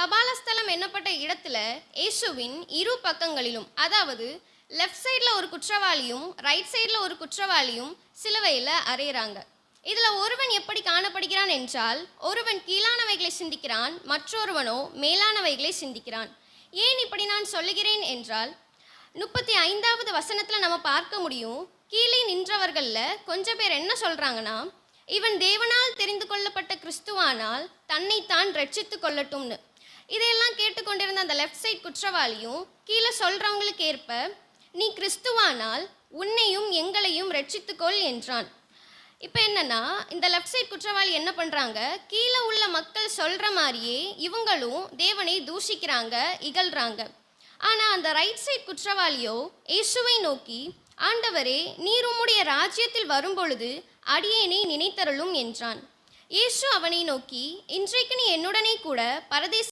கபாலஸ்தலம் என்னப்பட்ட இடத்துல இயேசுவின் இரு பக்கங்களிலும், அதாவது லெஃப்ட் சைடில் ஒரு குற்றவாளியும் ரைட் சைடில் ஒரு குற்றவாளியும் சிலுவையில் அறையிறாங்க. இதில் ஒருவன் எப்படி காணப்படுகிறான் என்றால், ஒருவன் கீழானவைகளை சிந்திக்கிறான், மற்றொருவனோ மேலானவைகளை சிந்திக்கிறான். ஏன் இப்படி நான் சொல்லுகிறேன் என்றால், 35வது வசனத்தில் நம்ம பார்க்க முடியும், கீழே நின்றவர்களில் கொஞ்சம் பேர் என்ன சொல்கிறாங்கன்னா, இவன் தேவனால் தெரிந்து கொள்ளப்பட்ட கிறிஸ்துவானால் தன்னைத்தான் ரட்சித்து கொள்ளட்டும்னு. இதையெல்லாம் கேட்டுக்கொண்டிருந்த அந்த லெஃப்ட் சைட் குற்றவாளியும் கீழே சொல்கிறவங்களுக்கு ஏற்ப, நீ கிறிஸ்துவானால் உன்னையும் எங்களையும் ரட்சித்துக்கொள் என்றான். இப்போ என்னன்னா, இந்த லெஃப்ட் சைட் குற்றவாளி என்ன பண்ணுறாங்க, கீழே உள்ள மக்கள் சொல்கிற மாதிரியே இவங்களும் தேவனை தூஷிக்கிறாங்க, இகழ்கிறாங்க. ஆனால் அந்த ரைட் சைட் குற்றவாளியோ இயேசுவை நோக்கி, ஆண்டவரே, நீர் உம்முடைய ராஜ்யத்தில் வரும்பொழுது அடியேனை நினைத்தருளும் என்றான். இயேசு அவனை நோக்கி, இன்றைக்கு நீ என்னுடனே கூட பரதேச